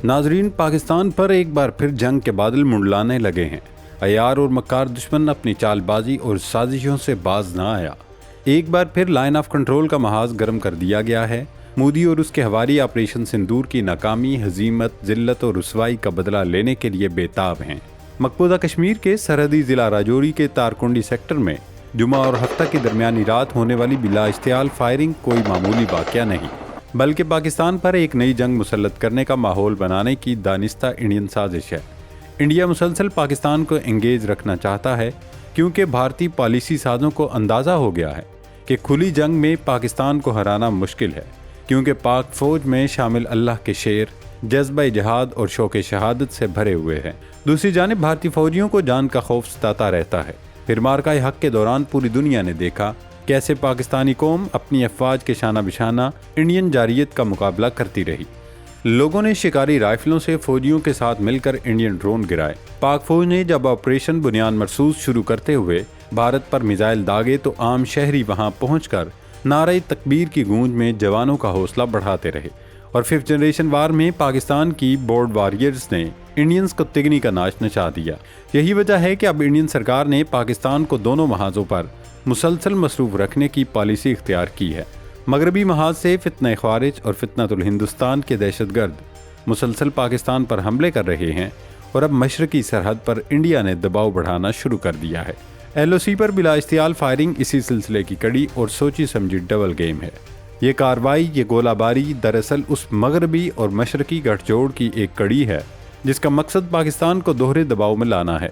ناظرین، پاکستان پر ایک بار پھر جنگ کے بادل منڈلانے لگے ہیں۔ عیار اور مکار دشمن اپنی چال بازی اور سازشوں سے باز نہ آیا۔ ایک بار پھر لائن آف کنٹرول کا محاذ گرم کر دیا گیا ہے۔ مودی اور اس کے ہواری آپریشن سندور کی ناکامی، ہزیمت، ذلت اور رسوائی کا بدلہ لینے کے لیے بے تاب ہیں۔ مقبوضہ کشمیر کے سرحدی ضلع راجوری کے تارکنڈی سیکٹر میں جمعہ اور ہفتہ کی درمیانی رات ہونے والی بلا اشتعال فائرنگ کوئی معمولی واقعہ نہیں، بلکہ پاکستان پر ایک نئی جنگ مسلط کرنے کا ماحول بنانے کی دانستہ انڈین سازش ہے۔ انڈیا مسلسل پاکستان کو انگیج رکھنا چاہتا ہے، کیونکہ بھارتی پالیسی سازوں کو اندازہ ہو گیا ہے کہ کھلی جنگ میں پاکستان کو ہرانا مشکل ہے، کیونکہ پاک فوج میں شامل اللہ کے شیر جذبہ جہاد اور شوق شہادت سے بھرے ہوئے ہیں۔ دوسری جانب بھارتی فوجیوں کو جان کا خوف ستاتا رہتا ہے۔ پھر مارکہ حق کے دوران پوری دنیا نے دیکھا کیسے پاکستانی قوم اپنی افواج کے شانہ بشانہ انڈین جارحیت کا مقابلہ کرتی رہی۔ لوگوں نے شکاری رائفلوں سے فوجیوں کے ساتھ مل کر انڈین ڈرون گرائے۔ پاک فوج نے جب آپریشن بنیان مرصوص شروع کرتے ہوئے بھارت پر میزائل داغے تو عام شہری وہاں پہنچ کر نعرہ تکبیر کی گونج میں جوانوں کا حوصلہ بڑھاتے رہے، اور 5th جنریشن وار میں پاکستان کی بورڈ واریئرز نے انڈینز کو تگنی کا ناچ نچا دیا۔ یہی وجہ ہے کہ اب انڈین سرکار نے پاکستان کو دونوں محاذوں پر مسلسل مصروف رکھنے کی پالیسی اختیار کی ہے۔ مغربی محاذ سے فتنہ خوارج اور فتنۃ الہندوستان کے دہشت گرد مسلسل پاکستان پر حملے کر رہے ہیں، اور اب مشرقی سرحد پر انڈیا نے دباؤ بڑھانا شروع کر دیا ہے۔ LOC پر بلا اشتعال فائرنگ اسی سلسلے کی کڑی اور سوچی سمجھی ڈبل گیم ہے۔ یہ کارروائی، یہ گولہ باری دراصل اس مغربی اور مشرقی گٹھ جوڑ کی ایک کڑی ہے جس کا مقصد پاکستان کو دوہرے دباؤ میں لانا ہے۔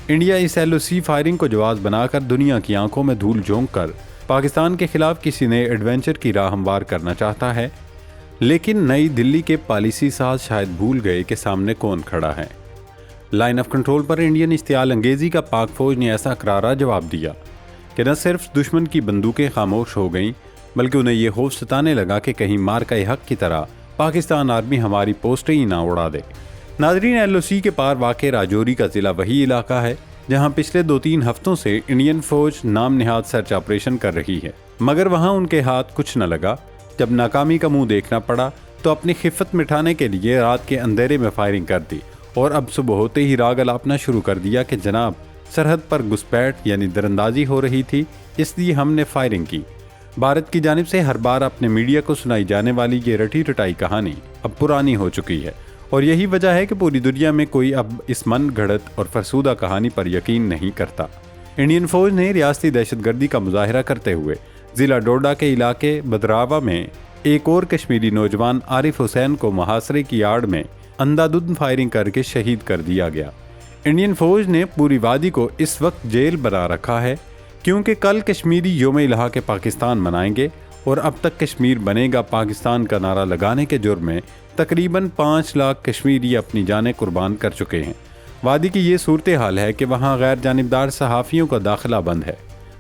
انڈیا اس LOC فائرنگ کو جواز بنا کر دنیا کی آنکھوں میں دھول جھونک کر پاکستان کے خلاف کسی نئے ایڈونچر کی راہ ہموار کرنا چاہتا ہے، لیکن نئی دلی کے پالیسی ساز شاید بھول گئے کہ سامنے کون کھڑا ہے۔ Line of control per Indian اشتعال انگیزی کا پاک فوج نے ایسا کرارا جواب دیا کہ نہ صرف دشمن کی بندوقیں خاموش ہو گئیں، بلکہ انہیں یہ خوف ستانے لگا کہ کہیں مارکہ حق کی طرح پاکستان آرمی ہماری پوسٹیں ہی نہ اڑا دے۔ ناظرین، LOC کے پار واقع راجوری کا ضلع وہی علاقہ ہے جہاں پچھلے 2-3 ہفتوں سے انڈین فوج نام نہاد سرچ آپریشن کر رہی ہے، مگر وہاں ان کے ہاتھ کچھ نہ لگا۔ جب ناکامی کا منہ دیکھنا پڑا تو اپنی خفت مٹھانے کے لیے رات کے اندھیرے میں فائرنگ کر دی، اور اب صبح ہوتے ہی راگ الاپنا شروع کر دیا کہ جناب سرحد پر گھسپیٹ یعنی دراندازی ہو رہی تھی، اس لیے ہم نے فائرنگ کی۔ بھارت کی جانب سے ہر بار اپنے میڈیا کو سنائی جانے والی یہ رٹی رٹائی کہانی اب پرانی ہو چکی ہے، اور یہی وجہ ہے کہ پوری دنیا میں کوئی اب اس من گھڑت اور فرسودہ کہانی پر یقین نہیں کرتا۔ انڈین فوج نے ریاستی دہشت گردی کا مظاہرہ کرتے ہوئے ضلع ڈوڈا کے علاقے بدراوا میں ایک اور کشمیری نوجوان عارف حسین کو محاصرے کی آڑ میں اندھادھند فائرنگ کر کے شہید کر دیا گیا۔ انڈین فوج نے پوری وادی کو اس وقت جیل بنا رکھا ہے، کیونکہ کل کشمیری یوم الحاق پاکستان منائیں گے، اور اب تک کشمیر بنے گا پاکستان کا نعرہ لگانے کے جرم میں تقریباً 5 لاکھ کشمیری اپنی جانیں قربان کر چکے ہیں۔ وادی کی یہ صورتحال ہے کہ وہاں غیر جانبدار صحافیوں کا داخلہ بند ہے،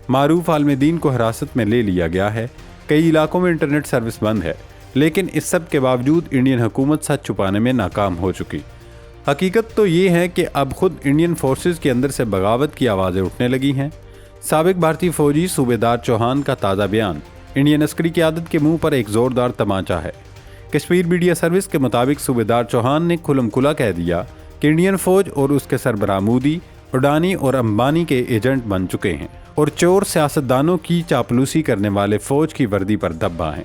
معروف عالم دین کو حراست میں لے لیا گیا ہے، کئی علاقوں میں انٹرنیٹ سروس بند ہے، لیکن اس سب کے باوجود انڈین حکومت سچ چھپانے میں ناکام ہو چکی۔ حقیقت تو یہ ہے کہ اب خود انڈین فورسز کے اندر سے بغاوت کی آوازیں اٹھنے لگی ہیں۔ سابق بھارتی فوجی صوبیدار چوہان کا تازہ بیان انڈین عسکری قیادت کے منہ پر ایک زوردار تمانچہ ہے۔ کشمیر میڈیا سروس کے مطابق صوبیدار چوہان نے کھلم کھلا کہہ دیا کہ انڈین فوج اور اس کے سربراہ مودی، اڈانی اور امبانی کے ایجنٹ بن چکے ہیں، اور چور سیاستدانوں کی چاپلوسی کرنے والے فوج کی وردی پر دبا ہیں۔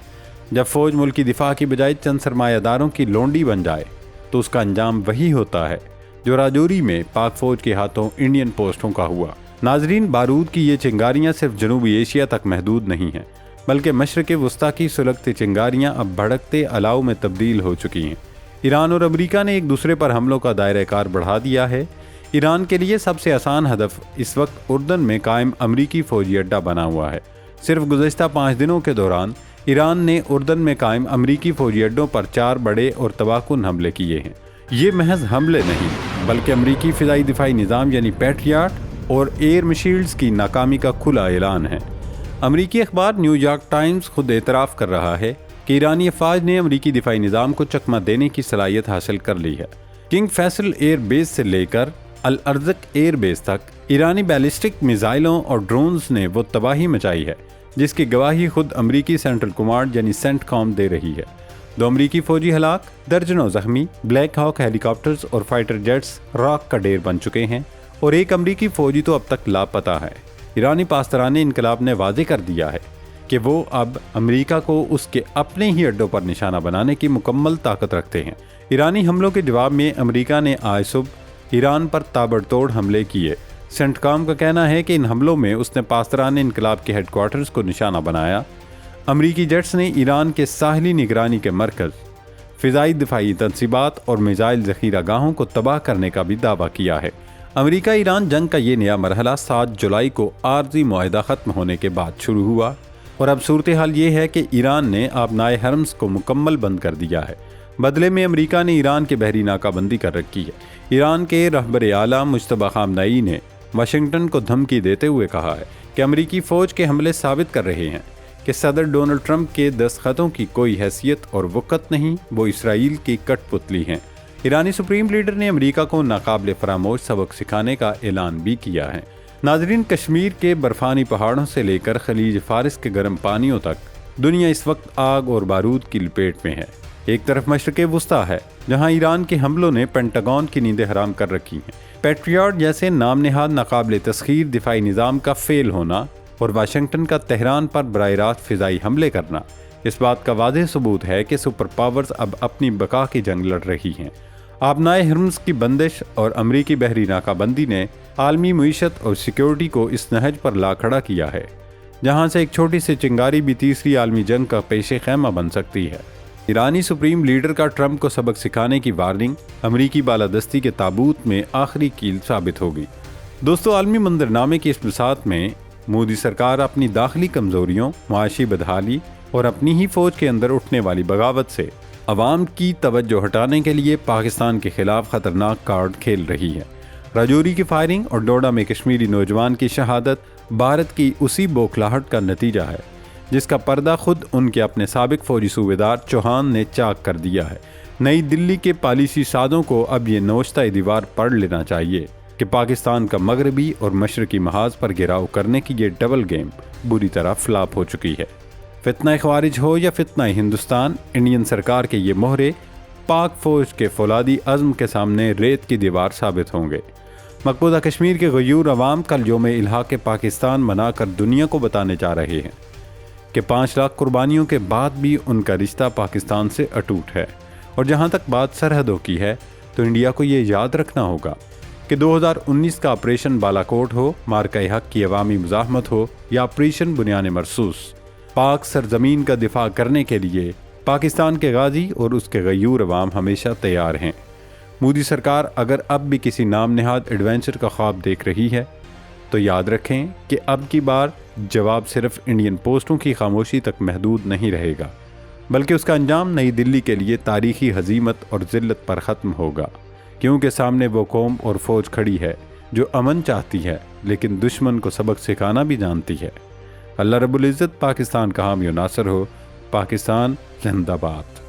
جب فوج ملک کی دفاع کی بجائے چند سرمایہ داروں کی لونڈی بن جائے تو اس کا انجام وہی ہوتا ہے جو راجوری میں پاک فوج کے ہاتھوں انڈین پوسٹوں کا ہوا۔ ناظرین، بارود کی یہ چنگاریاں صرف جنوبی ایشیا تک محدود نہیں ہیں، بلکہ مشرق وسطیٰ کی سلگتی چنگاریاں اب بھڑکتے الاؤ میں تبدیل ہو چکی ہیں۔ ایران اور امریکہ نے ایک دوسرے پر حملوں کا دائرہ کار بڑھا دیا ہے۔ ایران کے لیے سب سے آسان ہدف اس وقت اردن میں قائم امریکی فوجی اڈہ بنا ہوا ہے۔ صرف گزشتہ 5 دنوں کے دوران ایران نے اردن میں قائم امریکی فوجی اڈوں پر 4 بڑے اور تباہ کن حملے کیے ہیں۔ یہ محض حملے نہیں، بلکہ امریکی فضائی دفاعی نظام یعنی پیٹریاٹ اور ایئر میشیلڈز کی ناکامی کا کھلا اعلان ہے۔ امریکی اخبار نیو یارک ٹائمز خود اعتراف کر رہا ہے کہ ایرانی افواج نے امریکی دفاعی نظام کو چکمہ دینے کی صلاحیت حاصل کر لی ہے۔ کنگ فیصل ایئر بیس سے لے کر الارزق ایئر بیس تک ایرانی بیلسٹک میزائلوں اور ڈرونز نے وہ تباہی مچائی ہے جس کی گواہی خود امریکی سینٹرل کمانڈ یعنی سینٹ کام دے رہی ہے۔ 2 امریکی فوجی ہلاک، درجنوں زخمی، بلیک ہاک ہیلی کاپٹرز اور فائٹر جیٹس راک کا ڈیر بن چکے ہیں اور 1 امریکی فوجی تو اب تک لاپتہ ہے۔ ایرانی پاسداران انقلاب نے واضح کر دیا ہے کہ وہ اب امریکہ کو اس کے اپنے ہی اڈوں پر نشانہ بنانے کی مکمل طاقت رکھتے ہیں۔ ایرانی حملوں کے جواب میں امریکہ نے آج صبح ایران پر تابڑ توڑ حملے کیے۔ سینٹکام کا کہنا ہے کہ ان حملوں میں اس نے پاسداران انقلاب کے ہیڈ کوارٹرز کو نشانہ بنایا۔ امریکی جیٹس نے ایران کے ساحلی نگرانی کے مرکز، فضائی دفاعی تنصیبات اور میزائل ذخیرہ گاہوں کو تباہ کرنے کا بھی دعویٰ کیا ہے۔ امریکہ ایران جنگ کا یہ نیا مرحلہ 7 جولائی کو عارضی معاہدہ ختم ہونے کے بعد شروع ہوا اور اب صورتحال یہ ہے کہ ایران نے آبنائے حرمز کو مکمل بند کر دیا ہے۔ بدلے میں امریکہ نے ایران کے بحری ناکہ بندی کر رکھی ہے۔ ایران کے رہبر اعلیٰ مجتبی خامنئی نے واشنگٹن کو دھمکی دیتے ہوئے کہا ہے کہ امریکی فوج کے حملے ثابت کر رہے ہیں کہ صدر ڈونلڈ ٹرمپ کے دستخطوں کی کوئی حیثیت اور وقت نہیں، وہ اسرائیل کی کٹ پتلی ہیں۔ ایرانی سپریم لیڈر نے امریکہ کو ناقابل فراموش سبق سکھانے کا اعلان بھی کیا ہے۔ ناظرین، کشمیر کے برفانی پہاڑوں سے لے کر خلیج فارس کے گرم پانیوں تک دنیا اس وقت آگ اور بارود کی لپیٹ میں ہے۔ ایک طرف مشرق وسطیٰ ہے جہاں ایران کے حملوں نے پینٹاگون کی نیندیں حرام کر رکھی ہیں، پیٹریاٹ جیسے نام نہاد ناقابل تسخیر دفاعی نظام کا فیل ہونا اور واشنگٹن کا تہران پر براہ راست فضائی حملے کرنا اس بات کا واضح ثبوت ہے کہ سپر پاورز اب اپنی بقا کی جنگ لڑ رہی ہیں۔ آبنائے حرمز کی بندش اور امریکی بحری ناکہ بندی نے عالمی معیشت اور سیکیورٹی کو اس نہج پر لا کھڑا کیا ہے جہاں سے ایک چھوٹی سی چنگاری بھی تیسری عالمی جنگ کا پیش خیمہ بن سکتی ہے۔ ایرانی سپریم لیڈر کا ٹرمپ کو سبق سکھانے کی وارننگ امریکی بالادستی کے تابوت میں آخری کیل ثابت ہوگی۔ دوستو، عالمی منظرنامے کی اس بساط میں مودی سرکار اپنی داخلی کمزوریوں، معاشی بدحالی اور اپنی ہی فوج کے اندر اٹھنے والی بغاوت سے عوام کی توجہ ہٹانے کے لیے پاکستان کے خلاف خطرناک کارڈ کھیل رہی ہے۔ راجوری کی فائرنگ اور ڈوڈا میں کشمیری نوجوان کی شہادت بھارت کی اسی بوکھلاہٹ کا نتیجہ ہے جس کا پردہ خود ان کے اپنے سابق فوجی صوبیدار چوہان نے چاک کر دیا ہے۔ نئی دلی کے پالیسی سازوں کو اب یہ نوشتہ دیوار پڑھ لینا چاہیے کہ پاکستان کا مغربی اور مشرقی محاذ پر گھیراؤ کرنے کی یہ ڈبل گیم بری طرح فلاپ ہو چکی ہے۔ فتنہ خوارج ہو یا فتنہ ہندوستان، انڈین سرکار کے یہ مہرے پاک فوج کے فولادی عزم کے سامنے ریت کی دیوار ثابت ہوں گے۔ مقبوضہ کشمیر کے غیور عوام کل یوم الحاق پاکستان منا کر دنیا کو بتانے جا رہے ہیں کہ 5 لاکھ قربانیوں کے بعد بھی ان کا رشتہ پاکستان سے اٹوٹ ہے۔ اور جہاں تک بات سرحدوں کی ہے تو انڈیا کو یہ یاد رکھنا ہوگا کہ 2019 کا آپریشن بالاکوٹ ہو، مارکہ حق کی عوامی مزاحمت ہو یا آپریشن بنیان مرصوص، پاک سرزمین کا دفاع کرنے کے لیے پاکستان کے غازی اور اس کے غیور عوام ہمیشہ تیار ہیں۔ مودی سرکار اگر اب بھی کسی نام نہاد ایڈونچر کا خواب دیکھ رہی ہے تو یاد رکھیں کہ اب کی بار جواب صرف انڈین پوسٹوں کی خاموشی تک محدود نہیں رہے گا، بلکہ اس کا انجام نئی دلی کے لیے تاریخی ہزیمت اور ذلت پر ختم ہوگا، کیونکہ سامنے وہ قوم اور فوج کھڑی ہے جو امن چاہتی ہے لیکن دشمن کو سبق سکھانا بھی جانتی ہے۔ اللہ رب العزت پاکستان کا حامی و ناصر ہو۔ پاکستان زندہ باد۔